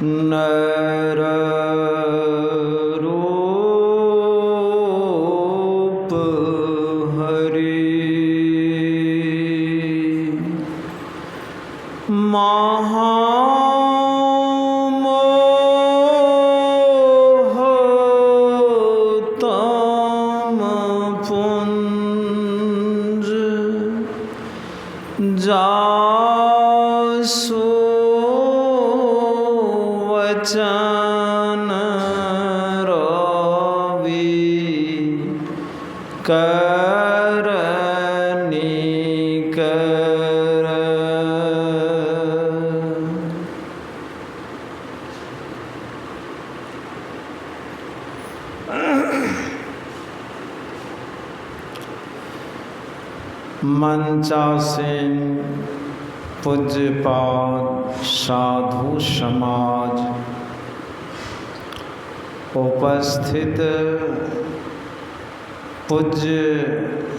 नर रूप हरि महामोह तम पुंज जासु वचन रवि करनिकर। मंचासीन पूज्यपाद साधु समाज, उपस्थित पूज्य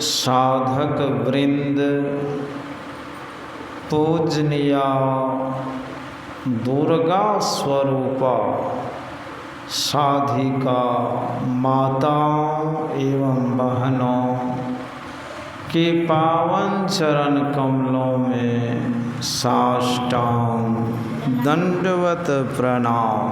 साधक वृंद, पूजनीया दुर्गा स्वरूपा साधिका माताओं एवं बहनों के पावन चरण कमलों में साष्टांग दंडवत प्रणाम।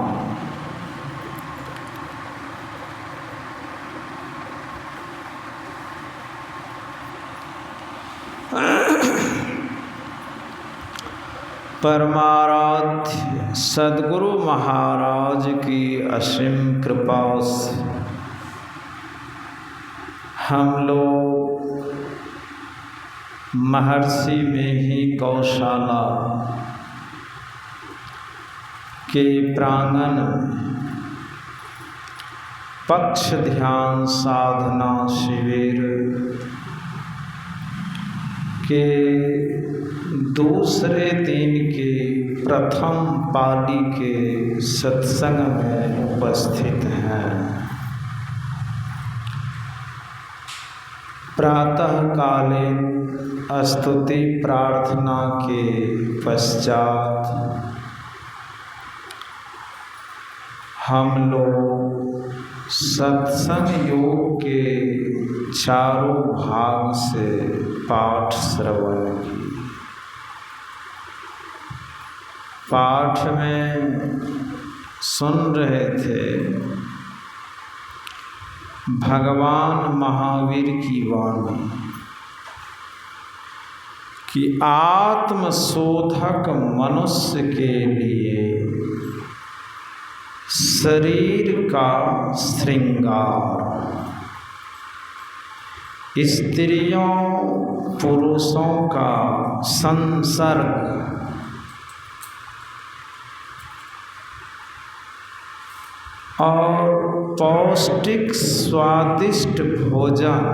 परमाराध्य सद्गुरु महाराज की असीम कृपा से हम लोग महर्षि में ही गौशाला के प्रांगण पक्ष ध्यान साधना शिविर के दूसरे दिन के प्रथम पाली के सत्संग में उपस्थित हैं। प्रातःकालीन स्तुति प्रार्थना के पश्चात हम लोग सत्संग योग के चारों भाग से पाठ श्रवण की। पाठ में सुन रहे थे भगवान महावीर की वाणी कि आत्मशोधक मनुष्य के लिए शरीर का श्रृंगार स्त्रियों पुरुषों का संसर्ग और पौष्टिक स्वादिष्ट भोजन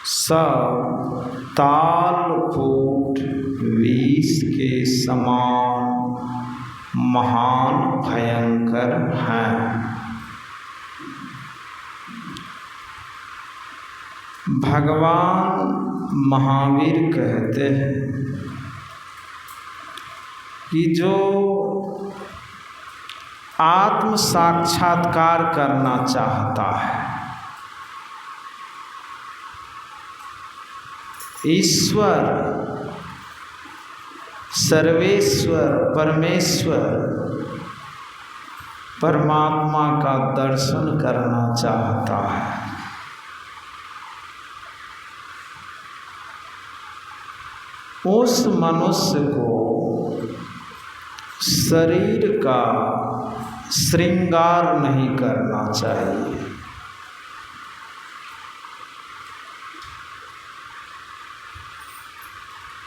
सब तालकूट विष के समान महान भयंकर हैं। भगवान महावीर कहते हैं कि जो आत्म साक्षात्कार करना चाहता है, ईश्वर सर्वेश्वर परमेश्वर परमात्मा का दर्शन करना चाहता है, उस मनुष्य को शरीर का श्रृंगार नहीं करना चाहिए।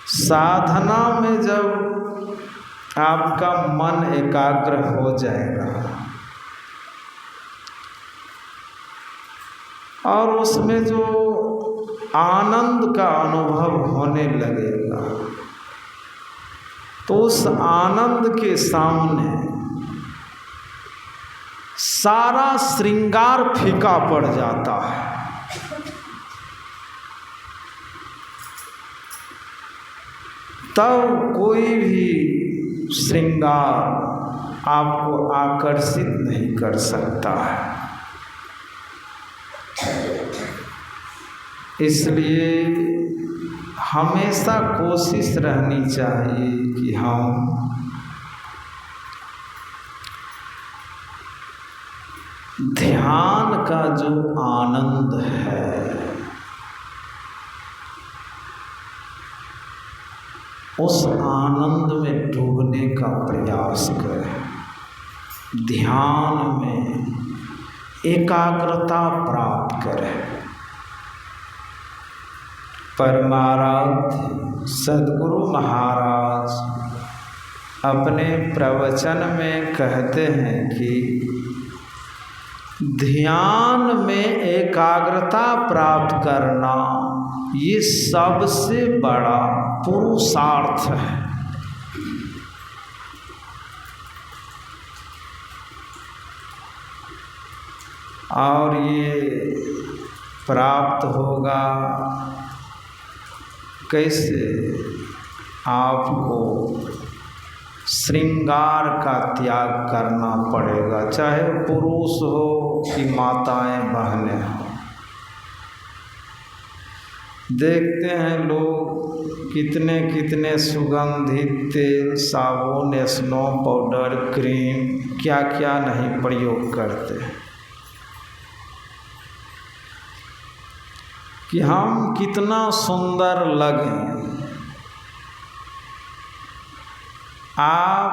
साधना में जब आपका मन एकाग्र हो जाएगा और उसमें जो आनंद का अनुभव होने लगेगा तो उस आनंद के सामने सारा श्रृंगार फीका पड़ जाता है। तब कोई भी श्रृंगार आपको आकर्षित नहीं कर सकता है। इसलिए हमेशा कोशिश रहनी चाहिए कि हम ध्यान का जो आनंद है उस आनंद में डूबने का प्रयास करें, ध्यान में एकाग्रता प्राप्त करें। परमाराध्य सद्गुरु महाराज अपने प्रवचन में कहते हैं कि ध्यान में एकाग्रता प्राप्त करना ये सबसे बड़ा पुरुषार्थ है। और ये प्राप्त होगा कैसे? आपको श्रृंगार का त्याग करना पड़ेगा, चाहे पुरुष हो कि माताएं बहनें हो। देखते हैं लोग कितने कितने सुगंधित तेल, साबुन, स्नो पाउडर, क्रीम क्या क्या नहीं प्रयोग करते हैं कि हम कितना सुंदर लगें। आप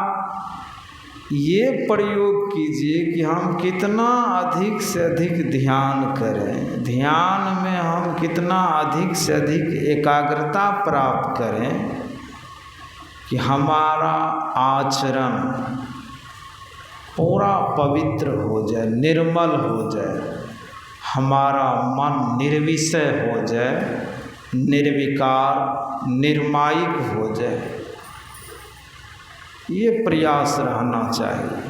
ये प्रयोग कीजिए कि हम कितना अधिक से अधिक ध्यान करें, ध्यान में हम कितना अधिक से अधिक एकाग्रता प्राप्त करें कि हमारा आचरण पूरा पवित्र हो जाए, निर्मल हो जाए, हमारा मन निर्विषय हो जाए, निर्विकार, निर्मायिक हो जाए। ये प्रयास रहना चाहिए।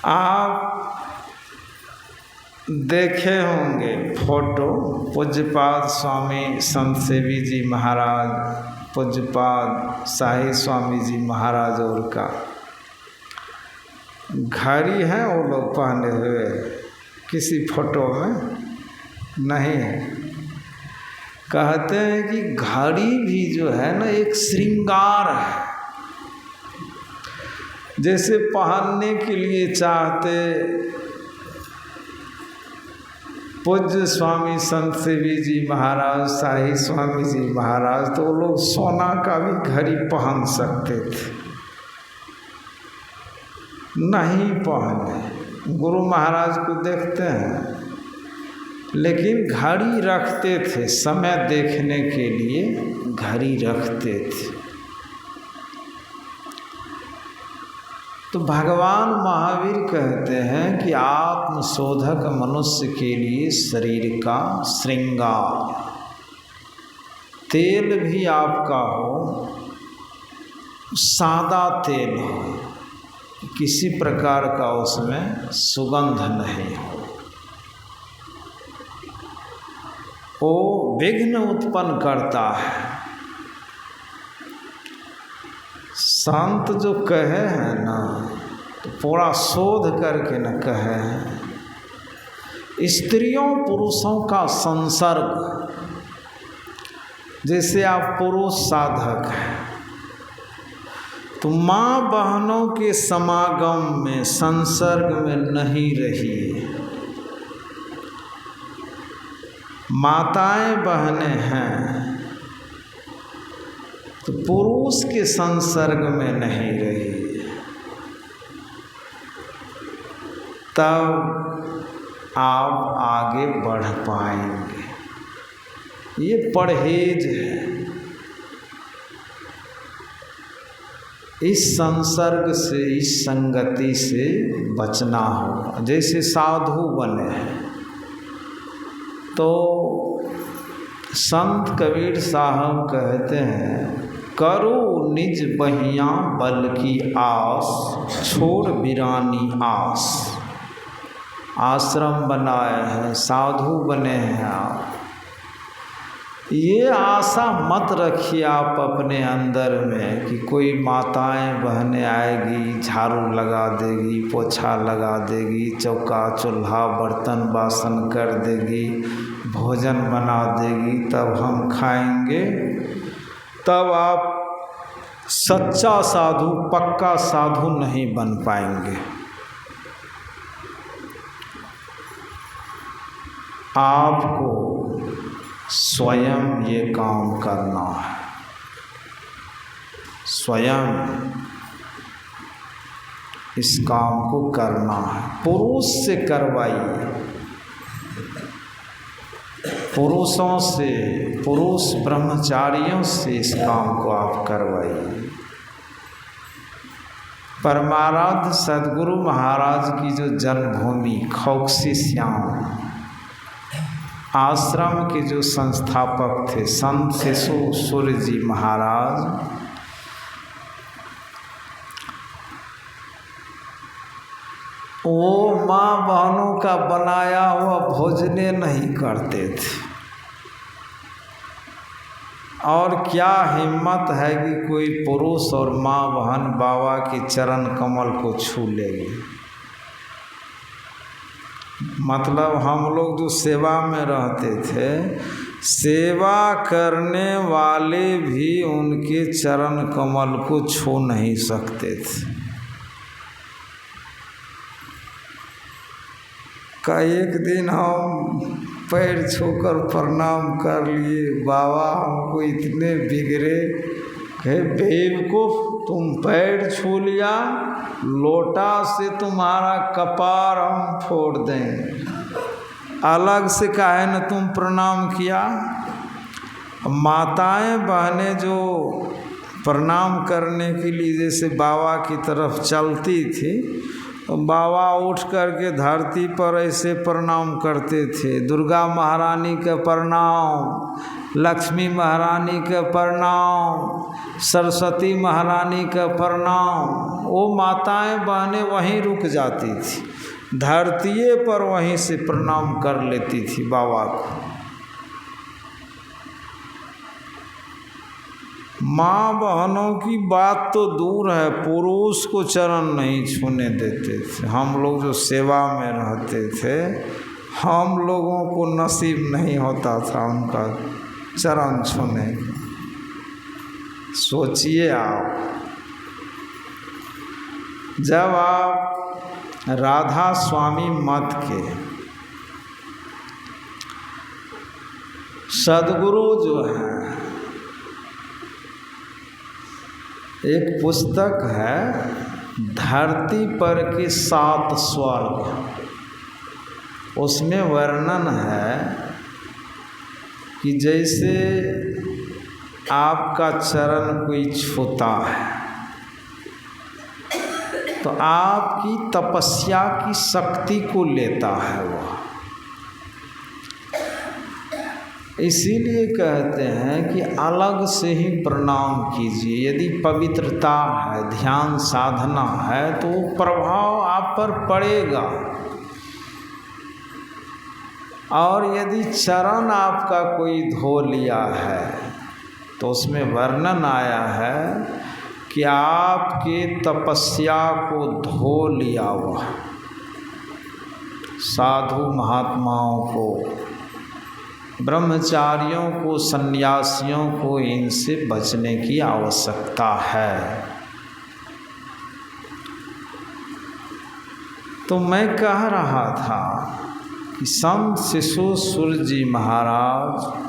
आप देखे होंगे फोटो पूज्यपाद स्वामी संत सेवी जी महाराज, पूज्यपाद शाही स्वामी जी महाराज और का घड़ी है वो लोग पहने हुए, किसी फोटो में नहीं है। कहते हैं कि घड़ी भी जो है ना एक श्रृंगार है। जैसे पहनने के लिए चाहते पूज्य स्वामी संत सेवी जी महाराज, शाही स्वामी जी महाराज, तो वो लोग सोना का भी घड़ी पहन सकते थे, नहीं पहने। गुरु महाराज को देखते हैं, लेकिन घड़ी रखते थे, समय देखने के लिए घड़ी रखते थे। तो भगवान महावीर कहते हैं कि आत्मशोधक मनुष्य के लिए शरीर का श्रृंगार, तेल भी आपका हो, सादा तेल हो, किसी प्रकार का उसमें सुगंध नहीं हो, वो विघ्न उत्पन्न करता है। संत जो कहे हैं ना, तो पूरा शोध करके न कहे हैं। स्त्रियों पुरुषों का संसर्ग, जैसे आप पुरुष साधक हैं तो माँ बहनों के समागम में, संसर्ग में नहीं रहिए। माताएं बहनें हैं तो पुरुष के संसर्ग में नहीं रहिए, तब आप आगे बढ़ पाएंगे। ये परहेज है। इस संसर्ग से, इस संगति से बचना होगा। जैसे साधु बने हैं तो संत कबीर साहब कहते हैं, करो निज बहिया बल की आस, छोड़ बिरानी आस। आश्रम बनाए हैं, साधु बने हैं आप, ये आशा मत रखिए आप अपने अंदर में कि कोई माताएं बहनें आएगी, झाड़ू लगा देगी, पोछा लगा देगी, चौका चूल्हा बर्तन बासन कर देगी, भोजन बना देगी, तब हम खाएंगे। तब आप सच्चा साधु, पक्का साधु नहीं बन पाएंगे। आपको स्वयं ये काम करना है, स्वयं इस काम को करना है। पुरुष से करवाइए, पुरुषों से, पुरुष ब्रह्मचारियों से इस काम को आप करवाइए। परमाराध्य सद्गुरु महाराज की जो जन्मभूमि खौक्सी श्याम आश्रम के जो संस्थापक थे संत शिशु सूर्य जी महाराज, वो माँ बहनों का बनाया हुआ भोजने नहीं करते थे। और क्या हिम्मत है कि कोई पुरुष और माँ बहन बाबा के चरण कमल को छू लेंगे। मतलब हम लोग जो सेवा में रहते थे, सेवा करने वाले भी उनके चरण कमल को छू नहीं सकते थे। का एक दिन हम पैर छूकर प्रणाम कर लिए, बाबा हमको इतने बिगड़े कहे बेवकूफ़, तुम पैर छू लिया, लोटा से तुम्हारा कपार हम फोड़ देंगे, अलग से काहे न तुम प्रणाम किया। माताएं बहनें जो प्रणाम करने के लिए जैसे बाबा की तरफ चलती थी, तो बाबा उठ करके धरती पर ऐसे प्रणाम करते थे। दुर्गा महारानी के प्रणाम, लक्ष्मी महारानी के प्रणाम, सरस्वती महारानी का प्रणाम। वो माताएं बहनें वहीं रुक जाती थी, धरती पर वहीं से प्रणाम कर लेती थी बाबा को। माँ बहनों की बात तो दूर है, पुरुष को चरण नहीं छूने देते थे। हम लोग जो सेवा में रहते थे, हम लोगों को नसीब नहीं होता था उनका चरण छूने। सोचिए आप, जब आप राधा स्वामी मत के सद्गुरु जो हैं, एक पुस्तक है धरती पर के 7 स्वर्ग, उसमें वर्णन है कि जैसे आपका चरण कोई छूता है तो आपकी तपस्या की शक्ति को लेता है वह। इसीलिए कहते हैं कि अलग से ही प्रणाम कीजिए। यदि पवित्रता है, ध्यान साधना है, तो प्रभाव आप पर पड़ेगा। और यदि चरण आपका कोई धो लिया है तो उसमें वर्णन आया है कि आपके तपस्या को धो लिया वह। साधु महात्माओं को, ब्रह्मचारियों को, सन्यासियों को इनसे बचने की आवश्यकता है। तो मैं कह रहा था कि संत शिशु सूर्य जी महाराज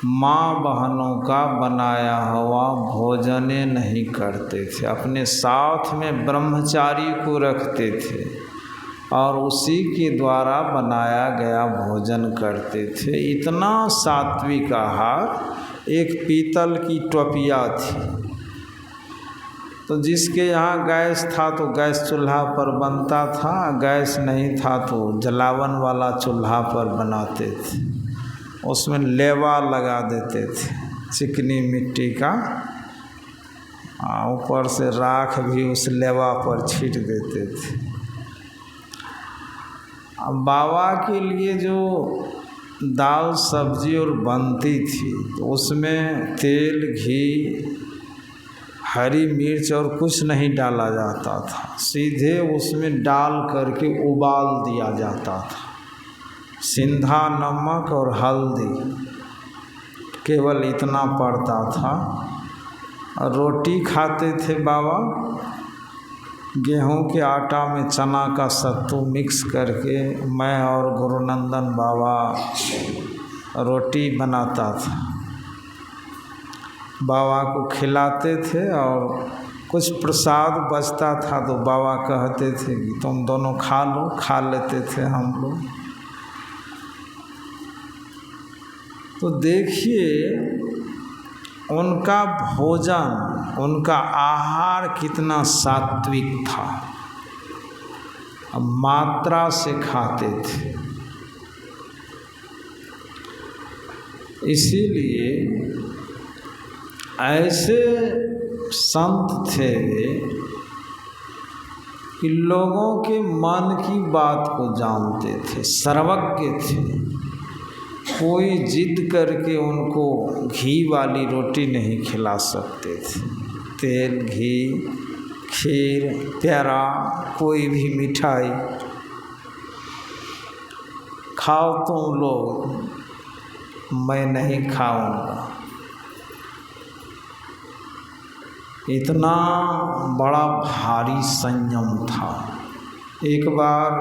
माँ बहनों का बनाया हुआ भोजने नहीं करते थे, अपने साथ में ब्रह्मचारी को रखते थे और उसी के द्वारा बनाया गया भोजन करते थे। इतना सात्विक आहार। एक पीतल की टोपिया थी, तो जिसके यहाँ गैस था तो गैस चूल्हा पर बनता था, गैस नहीं था तो जलावन वाला चूल्हा पर बनाते थे। उसमें लेवा लगा देते थे चिकनी मिट्टी का, ऊपर से राख भी उस लेवा पर छीट देते थे। अब बाबा के लिए जो दाल सब्जी और बनती थी तो उसमें तेल घी हरी मिर्च और कुछ नहीं डाला जाता था, सीधे उसमें डाल करके उबाल दिया जाता था। सिंधा नमक और हल्दी केवल इतना पड़ता था। और रोटी खाते थे बाबा, गेहूं के आटा में चना का सत्तू मिक्स करके मैं और गुरुनंदन बाबा रोटी बनाता था, बाबा को खिलाते थे। और कुछ प्रसाद बचता था तो बाबा कहते थे कि तुम दोनों खा लो, खा लेते थे हम लोग। तो देखिए उनका भोजन, उनका आहार कितना सात्विक था, मात्रा से खाते थे। इसीलिए ऐसे संत थे कि लोगों के मन की बात को जानते थे, सर्वज्ञ थे। कोई जिद करके उनको घी वाली रोटी नहीं खिला सकते थे। तेल, घी, खीर, प्यारा, कोई भी मिठाई खाओ तुम लोग, मैं नहीं खाऊंगा। इतना बड़ा भारी संयम था। एक बार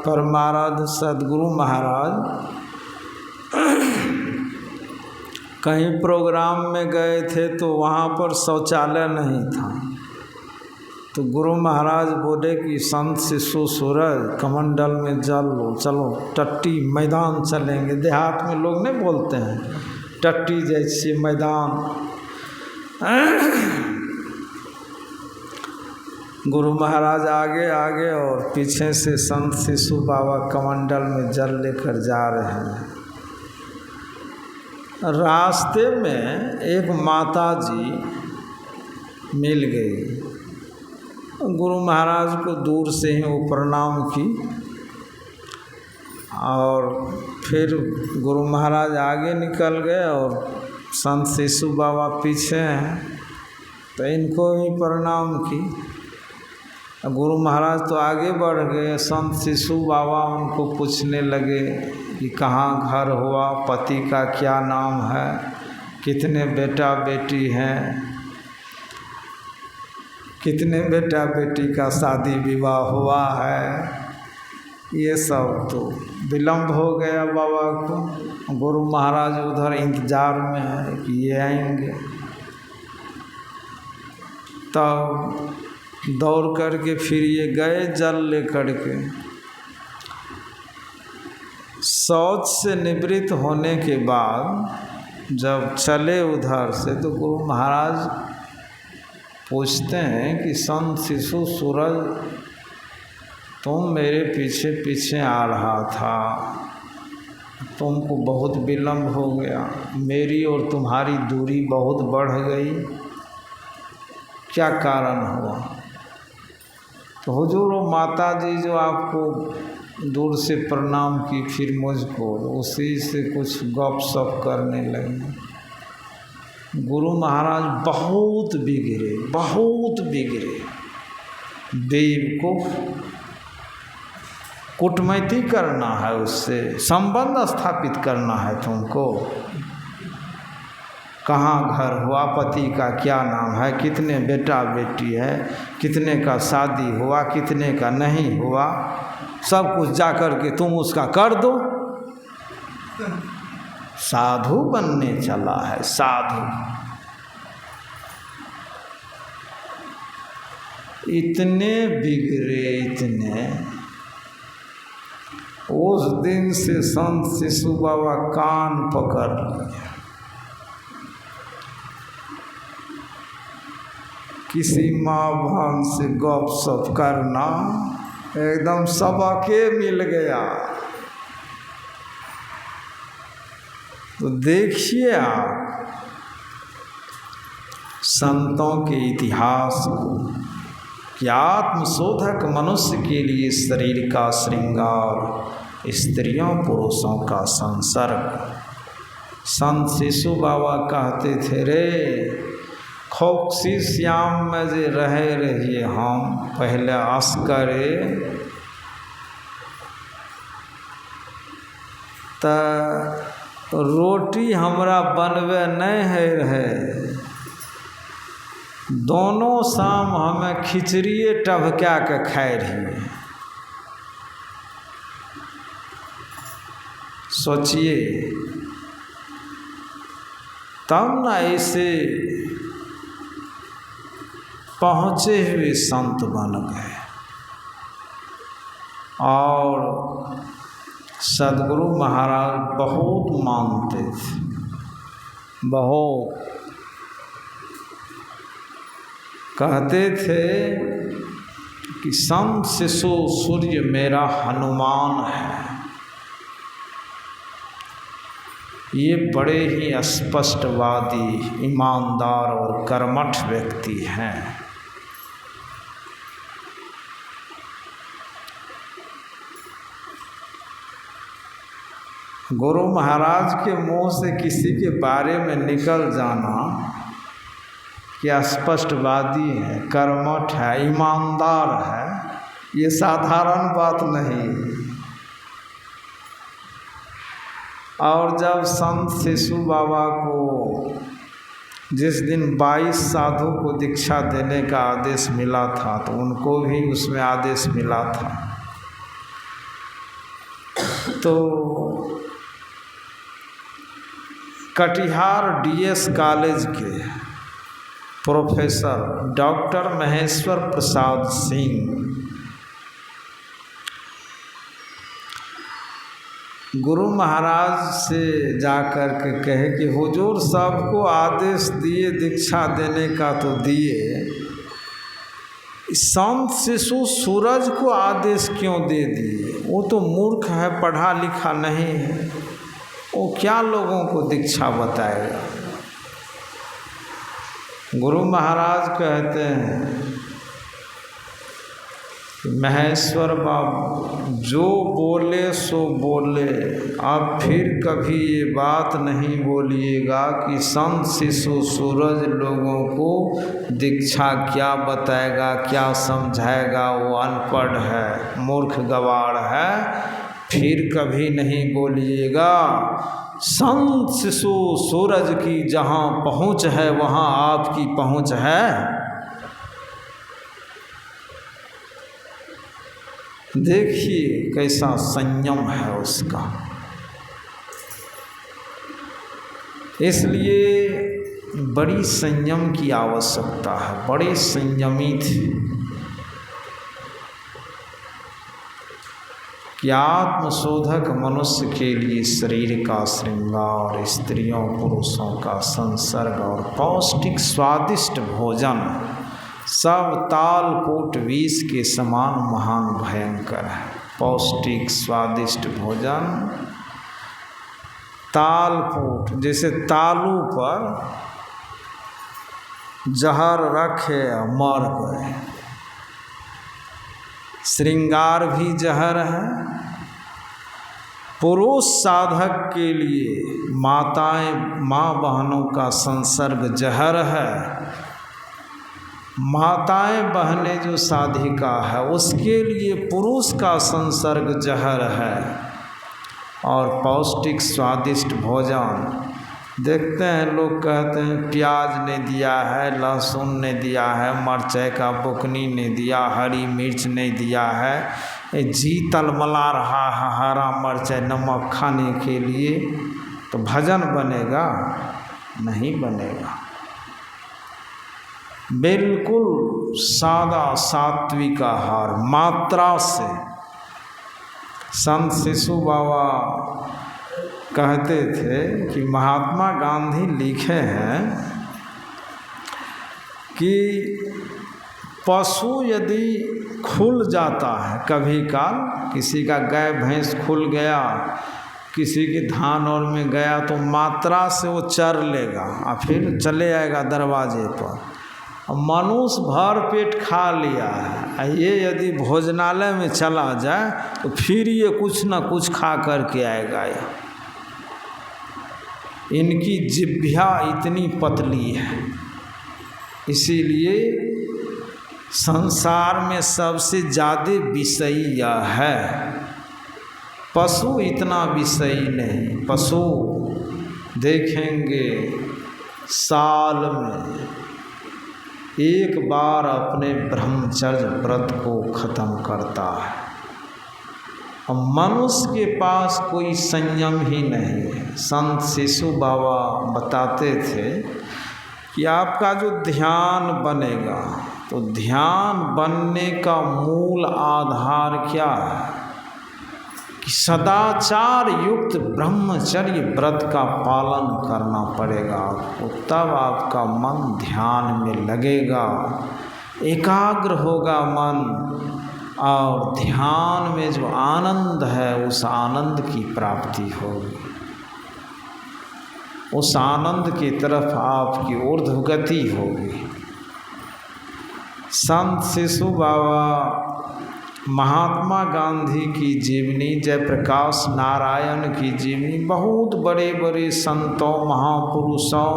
परमाराध्य सद्गुरु महाराज कहीं प्रोग्राम में गए थे तो वहाँ पर शौचालय नहीं था, तो गुरु महाराज बोले कि संत शिशु सूरज कमंडल में जल लो, चलो टट्टी मैदान चलेंगे। देहात में लोग नहीं बोलते हैं टट्टी जैसे मैदान। गुरु महाराज आगे आगे और पीछे से संत शिशु बाबा कमंडल में जल लेकर जा रहे हैं। रास्ते में एक माता जी मिल गई। गुरु महाराज को दूर से ही वो प्रणाम की और फिर गुरु महाराज आगे निकल गए और संत शिशु बाबा पीछे हैं, तो इनको भी प्रणाम की। गुरु महाराज तो आगे बढ़ गए, संत शिशु बाबा उनको पूछने लगे कि कहाँ घर हुआ, पति का क्या नाम है, कितने बेटा बेटी हैं, कितने बेटा बेटी का शादी विवाह हुआ है। ये सब तो विलम्ब हो गया बाबा को। गुरु महाराज उधर इंतजार में है कि ये आएंगे। तब दौड़ करके फिर ये गए जल लेकर के। शौच से निवृत्त होने के बाद जब चले उधर से तो गुरु महाराज पूछते हैं कि संत शिशु सूरज तुम मेरे पीछे पीछे आ रहा था, तुमको बहुत विलम्ब हो गया, मेरी और तुम्हारी दूरी बहुत बढ़ गई, क्या कारण हुआ? तो हुजूर वो माता जी जो आपको दूर से प्रणाम की फिर मुझको, उसी से कुछ गप सप करने लगे। गुरु महाराज बहुत बिगड़े, बहुत बिगड़े। देव को कूटमैती करना है, उससे संबंध स्थापित करना है तुमको। कहाँ घर हुआ, पति का क्या नाम है, कितने बेटा बेटी है, कितने का शादी हुआ, कितने का नहीं हुआ, सब कुछ जा कर के तुम उसका कर दो। साधु बनने चला है, साधु। इतने बिगड़े, इतने। उस दिन से संत शिशु बाबा कान पकड़ लिए। किसी माँ बहन से गप सप करना एकदम सबके मिल गया। तो देखिए आप संतों के इतिहास को कि आत्मशोधक मनुष्य के लिए शरीर का श्रृंगार स्त्रियों पुरुषों का संसर्ग। संत शिशु बाबा कहते थे, रे खोक्सी श्याम में जे रहे रहिए हम पहले अस्करे तो रोटी हमरा बनबे नहीं है रहे, दोनों शाम हमें खिचड़िए टभका के खाए रहिए। सोचिए, तब ना ऐसे पहुँचे हुए संत बन गए। और सद्गुरु महाराज बहुत मानते थे, बहुत। कहते थे कि संत शिशु सूर्य मेरा हनुमान है। ये बड़े ही स्पष्टवादी, ईमानदार और कर्मठ व्यक्ति हैं। गुरु महाराज के मुंह से किसी के बारे में निकल जाना कि स्पष्टवादी है, कर्मठ है, ईमानदार है, ये साधारण बात नहीं। और जब संत शिशु बाबा को जिस दिन 22 साधु को दीक्षा देने का आदेश मिला था, तो उनको भी उसमें आदेश मिला था। तो कटिहार डीएस कॉलेज के प्रोफेसर डॉक्टर महेश्वर प्रसाद सिंह गुरु महाराज से जाकर के कहे कि हुजूर सबको आदेश दिए दीक्षा देने का तो दिए, संत शिशु सूरज को आदेश क्यों दे दिए? वो तो मूर्ख है, पढ़ा लिखा नहीं है, वो क्या लोगों को दीक्षा बताएगा? गुरु महाराज कहते हैं कि महेश्वर बाबू जो बोले सो बोले, आप फिर कभी ये बात नहीं बोलिएगा कि संत शिशु सूरज लोगों को दीक्षा क्या बताएगा, क्या समझाएगा, वो अनपढ़ है, मूर्ख गवार है। फिर कभी नहीं बोलिएगा। संत शिशु सूरज की जहाँ पहुँच है वहाँ आपकी पहुँच है। देखिए कैसा संयम है उसका। इसलिए बड़ी संयम की आवश्यकता है, बड़े संयमी थे कि आत्मशोधक मनुष्य के लिए शरीर का श्रृंगार, स्त्रियों पुरुषों का संसर्ग और पौष्टिक स्वादिष्ट भोजन सब तालकूट विष के समान महान भयंकर है। पौष्टिक स्वादिष्ट भोजन, तालकूट जैसे तालू पर जहर रखे मर गए, श्रृंगार भी जहर है। पुरुष साधक के लिए माँ बहनों का संसर्ग जहर है। माताएं बहनें जो साधिका है उसके लिए पुरुष का संसर्ग जहर है। और पौष्टिक स्वादिष्ट भोजन देखते हैं, लोग कहते हैं प्याज ने दिया है, लहसुन ने दिया है, मिर्चाई का बुकनी ने दिया, हरी मिर्च ने दिया है, जी तलमला रहा है हरा मिर्चाई नमक खाने के लिए, तो भजन बनेगा? नहीं बनेगा। बिल्कुल सादा सात्विक आहार मात्रा से। संत शिशु बाबा कहते थे कि महात्मा गांधी लिखे हैं कि पशु यदि खुल जाता है कभी काल, किसी का गाय भैंस खुल गया, किसी की धान और में गया, तो मात्रा से वो चर लेगा और फिर चले आएगा दरवाजे पर। मनुष्य भर पेट खा लिया है, ये यदि भोजनालय में चला जाए तो फिर ये कुछ न कुछ खा करके आएगा। इनकी जिह्वा इतनी पतली है, इसीलिए संसार में सबसे ज़्यादा विषयी यह है। पशु इतना विषयी नहीं। पशु देखेंगे साल में एक बार अपने ब्रह्मचर्य व्रत को ख़त्म करता है, और मनुष्य के पास कोई संयम ही नहीं है। संत शिशु बाबा बताते थे कि आपका जो ध्यान बनेगा, तो ध्यान बनने का मूल आधार क्या है कि सदाचार युक्त ब्रह्मचर्य व्रत का पालन करना पड़ेगा आपको, तब आपका मन ध्यान में लगेगा, एकाग्र होगा मन, और ध्यान में जो आनंद है उस आनंद की प्राप्ति होगी। उस आनंद की तरफ आपकी ऊर्ध्वगति होगी। संत शिशु बाबा, महात्मा गांधी की जीवनी, जयप्रकाश नारायण की जीवनी, बहुत बड़े बड़े संतों, महापुरुषों,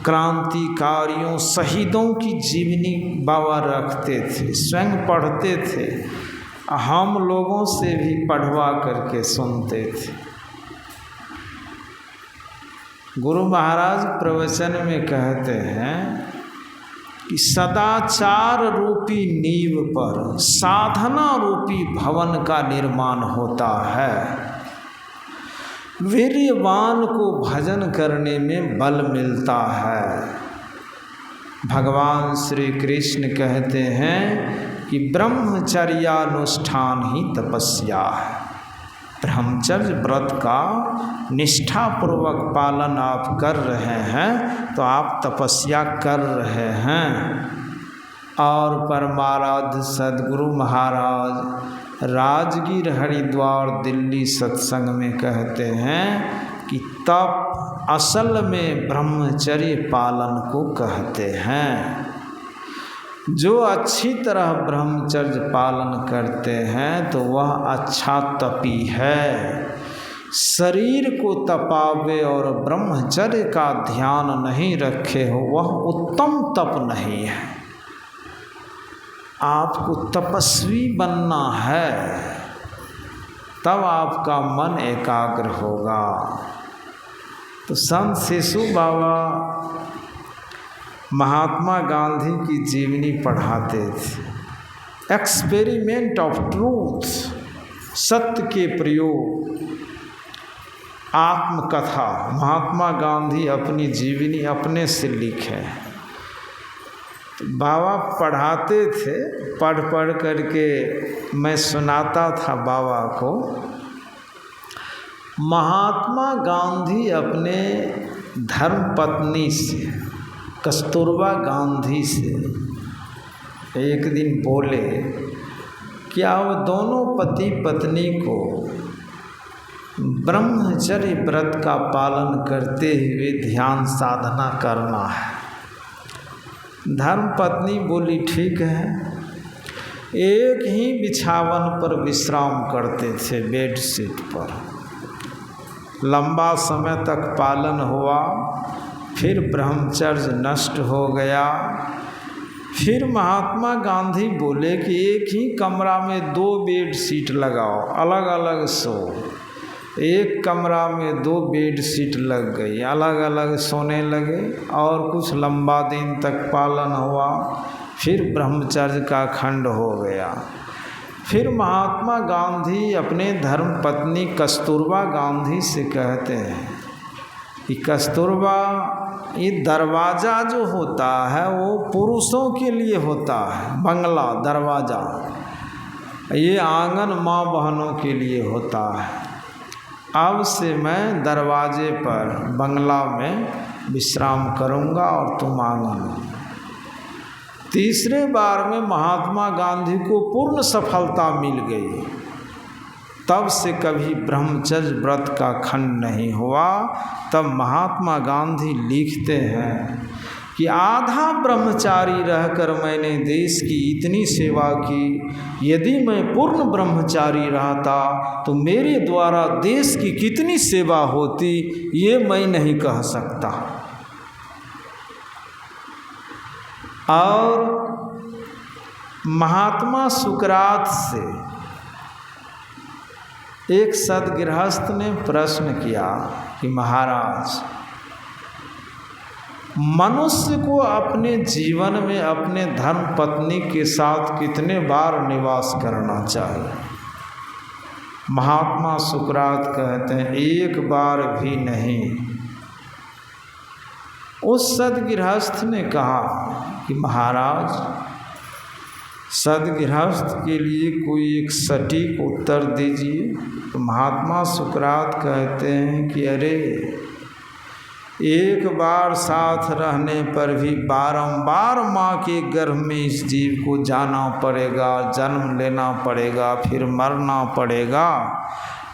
क्रांतिकारियों, शहीदों की जीवनी बाबा रखते थे, स्वयं पढ़ते थे, हम लोगों से भी पढ़वा करके सुनते थे। गुरु महाराज प्रवचन में कहते हैं कि सदाचार रूपी नींव पर साधना रूपी भवन का निर्माण होता है। वीर्यवान को भजन करने में बल मिलता है। भगवान श्री कृष्ण कहते हैं कि ब्रह्मचर्यानुष्ठान ही तपस्या है। ब्रह्मचर्य व्रत का निष्ठापूर्वक पालन आप कर रहे हैं तो आप तपस्या कर रहे हैं। और परमाराध्य सद्गुरु महाराज राजगीर, हरिद्वार, दिल्ली सत्संग में कहते हैं कि तप असल में ब्रह्मचर्य पालन को कहते हैं। जो अच्छी तरह ब्रह्मचर्य पालन करते हैं तो वह अच्छा तपी है। शरीर को तपावे और ब्रह्मचर्य का ध्यान नहीं रखे हो, वह उत्तम तप नहीं है। आपको तपस्वी बनना है, तब आपका मन एकाग्र होगा। तो संत शिशु बाबा महात्मा गांधी की जीवनी पढ़ाते थे। एक्सपेरिमेंट ऑफ ट्रूथ, सत्य के प्रयोग, आत्मकथा। महात्मा गांधी अपनी जीवनी अपने से लिखे। तो बाबा पढ़ाते थे, पढ़ पढ़ करके मैं सुनाता था बाबा को। महात्मा गांधी अपने धर्मपत्नी से, कस्तूरबा गांधी से एक दिन बोले क्या वो दोनों पति पत्नी को ब्रह्मचर्य व्रत का पालन करते हुए ध्यान साधना करना है। धर्मपत्नी बोली ठीक है। एक ही बिछावन पर विश्राम करते थे, बेड शीट पर। लंबा समय तक पालन हुआ, फिर ब्रह्मचर्य नष्ट हो गया। फिर महात्मा गांधी बोले कि एक ही कमरा में 2 बेड शीट लगाओ, अलग अलग सो। एक कमरा में 2 बेड शीट लग गई, अलग अलग सोने लगे, और कुछ लंबा दिन तक पालन हुआ। फिर ब्रह्मचर्य का खंड हो गया। फिर महात्मा गांधी अपने धर्मपत्नी कस्तूरबा गांधी से कहते हैं कि कस्तूरबा, ये दरवाज़ा जो होता है वो पुरुषों के लिए होता है, बंगला दरवाज़ा। ये आंगन माँ बहनों के लिए होता है। अब से मैं दरवाजे पर बंगला में विश्राम करूँगा और तुम आंगन में। तीसरे बार में महात्मा गांधी को पूर्ण सफलता मिल गई। तब से कभी ब्रह्मचर्य व्रत का खंड नहीं हुआ। तब महात्मा गांधी लिखते हैं कि आधा ब्रह्मचारी रहकर मैंने देश की इतनी सेवा की। यदि मैं पूर्ण ब्रह्मचारी रहता तो मेरे द्वारा देश की कितनी सेवा होती, ये मैं नहीं कह सकता। और महात्मा सुकरात से एक सद्गृहस्थ ने प्रश्न किया कि महाराज, मनुष्य को अपने जीवन में अपने धर्म पत्नी के साथ कितने बार निवास करना चाहिए? महात्मा सुकरात कहते हैं, एक बार भी नहीं। उस सद्गृहस्थ ने कहा कि महाराज, सद्गृहस्थ के लिए कोई एक सटीक उत्तर दीजिए। तो महात्मा सुकरात कहते हैं कि अरे, एक बार साथ रहने पर भी बारंबार माँ के गर्भ में इस जीव को जाना पड़ेगा, जन्म लेना पड़ेगा, फिर मरना पड़ेगा।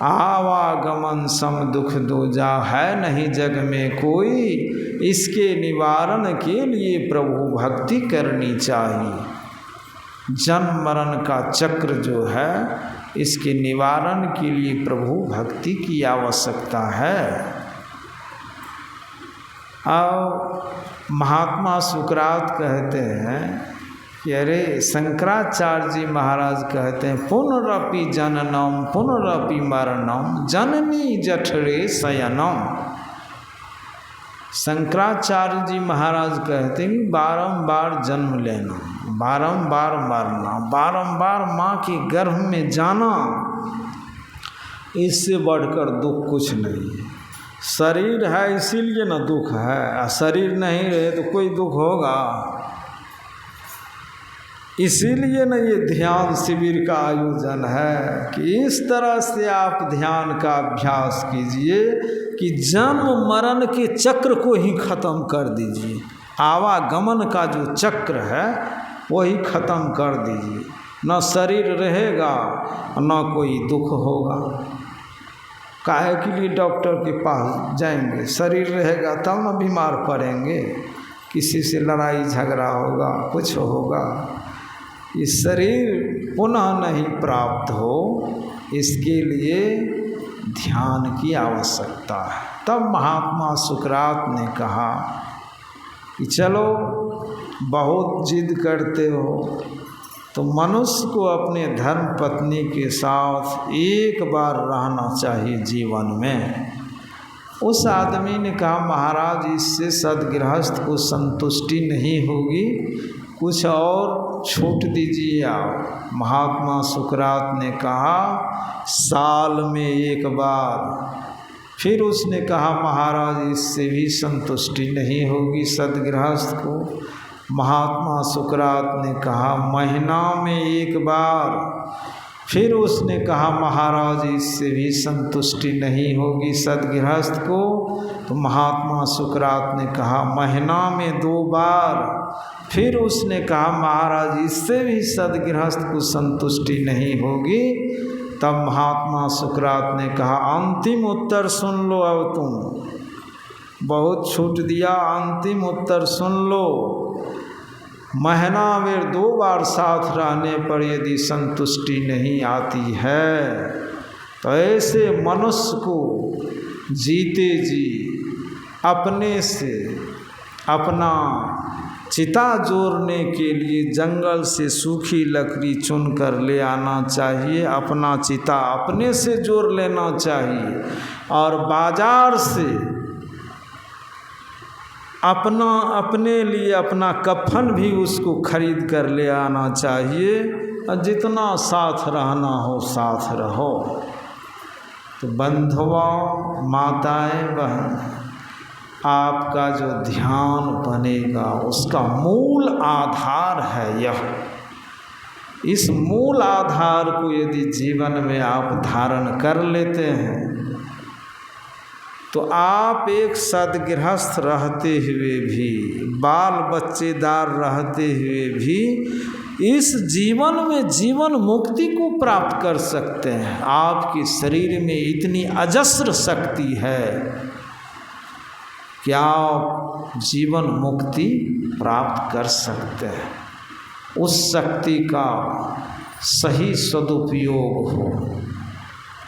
आवागमन सम दुख दूजा, है नहीं जग में कोई, इसके निवारण के लिए प्रभु भक्ति करनी चाहिए। जन्म मरण का चक्र जो है, इसके निवारण के लिए प्रभु भक्ति की आवश्यकता है। और महात्मा सुकरात कहते हैं कि अरे, शंकराचार्य जी महाराज कहते हैं, पुनरपि जननम पुनरपि मरणम जननी जठरे शयनम। शंकराचार्य जी महाराज कहते हैं कि बारंबार जन्म लेना, बारंबार मरना, बारंबार माँ के गर्भ में जाना, इससे बढ़कर दुख कुछ नहीं है। शरीर है इसीलिए ना दुख है, शरीर नहीं रहे तो कोई दुख होगा। इसीलिए ना ये ध्यान शिविर का आयोजन है कि इस तरह से आप ध्यान का अभ्यास कीजिए कि जन्म मरण के चक्र को ही ख़त्म कर दीजिए। आवागमन का जो चक्र है वही ख़त्म कर दीजिए। न शरीर रहेगा न कोई दुख होगा। काहे के लिए डॉक्टर के पास जाएंगे? शरीर रहेगा तब न बीमार पड़ेंगे, किसी से लड़ाई झगड़ा होगा, कुछ होगा। ये शरीर पुनः नहीं प्राप्त हो, इसके लिए ध्यान की आवश्यकता है। तब महात्मा सुकरात ने कहा कि चलो, बहुत जिद करते हो तो मनुष्य को अपने धर्म पत्नी के साथ एक बार रहना चाहिए जीवन में। उस आदमी ने कहा, महाराज, इससे सद्गृहस्थ को संतुष्टि नहीं होगी, कुछ और छूट दीजिए आप। महात्मा सुकरात ने कहा, साल में एक बार। फिर उसने कहा, महाराज, इससे भी संतुष्टि नहीं होगी सद्गृहस्थ को। महात्मा सुकरात ने कहा, महीना में एक बार। फिर उसने कहा, महाराज, इससे भी संतुष्टि नहीं होगी सद्गृहस्थ को। तो महात्मा सुकरात ने कहा, महीना में 2 बार। फिर उसने कहा, महाराज, इससे भी सद्गृहस्थ को संतुष्टि नहीं होगी। तब महात्मा सुकरात ने कहा, अंतिम उत्तर सुन लो, अब तुम बहुत छूट दिया, अंतिम उत्तर सुन लो। महीना में 2 बार साथ रहने पर यदि संतुष्टि नहीं आती है तो ऐसे मनुष्य को जीते जी अपने से अपना चिता जोड़ने के लिए जंगल से सूखी लकड़ी चुन कर ले आना चाहिए। अपना चिता अपने से जोड़ लेना चाहिए और बाजार से अपने लिए अपना कफन भी उसको खरीद कर ले आना चाहिए। और जितना साथ रहना हो साथ रहो। तो बंधुओं, माताएं, बहन, आपका जो ध्यान बनेगा उसका मूल आधार है यह। इस मूल आधार को यदि जीवन में आप धारण कर लेते हैं तो आप एक सद्गृहस्थ रहते हुए भी, बाल बच्चेदार रहते हुए भी इस जीवन में जीवन मुक्ति को प्राप्त कर सकते हैं। आपके शरीर में इतनी अजस्र शक्ति है कि आप जीवन मुक्ति प्राप्त कर सकते हैं। उस शक्ति का सही सदुपयोग हो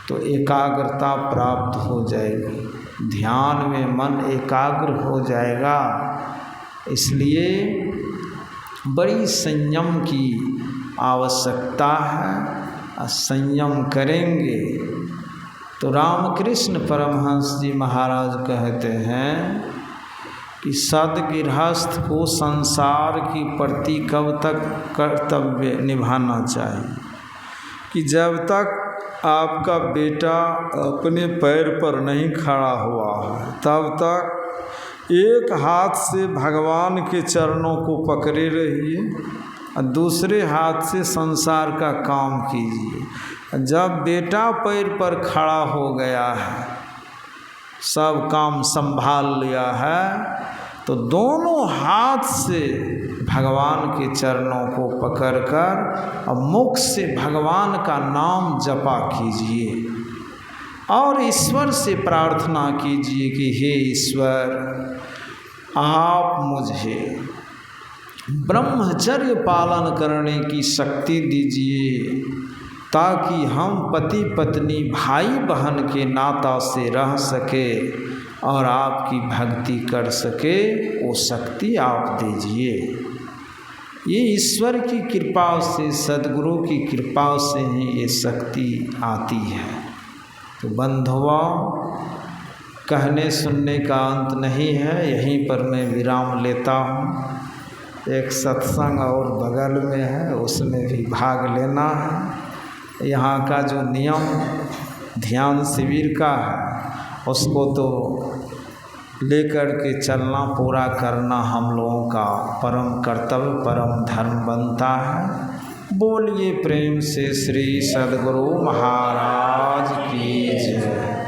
तो एकाग्रता प्राप्त हो जाएगी, ध्यान में मन एकाग्र हो जाएगा। इसलिए बड़ी संयम की आवश्यकता है। संयम करेंगे तो रामकृष्ण परमहंस जी महाराज कहते हैं कि सद्गृहस्थ को संसार की प्रति कब तक कर्तव्य निभाना चाहिए कि जब तक आपका बेटा अपने पैर पर नहीं खड़ा हुआ है तब तक एक हाथ से भगवान के चरणों को पकड़े रहिए और दूसरे हाथ से संसार का काम कीजिए। जब बेटा पैर पर खड़ा हो गया है, सब काम संभाल लिया है, तो दोनों हाथ से भगवान के चरणों को पकड़कर और मुख से भगवान का नाम जपा कीजिए और ईश्वर से प्रार्थना कीजिए कि हे ईश्वर, आप मुझे ब्रह्मचर्य पालन करने की शक्ति दीजिए ताकि हम पति पत्नी भाई बहन के नाता से रह सके और आपकी भक्ति कर सके, वो शक्ति आप दीजिए। ये ईश्वर की कृपा से, सद्गुरु की कृपा से ही ये शक्ति आती है। तो बंधुओं, कहने सुनने का अंत नहीं है, यहीं पर मैं विराम लेता हूँ। एक सत्संग और बगल में है, उसमें भी भाग लेना है। यहाँ का जो नियम ध्यान शिविर का है उसको तो लेकर के चलना, पूरा करना हम लोगों का परम कर्तव्य, परम धर्म बनता है। बोलिए प्रेम से श्री सद्गुरु महाराज की जय।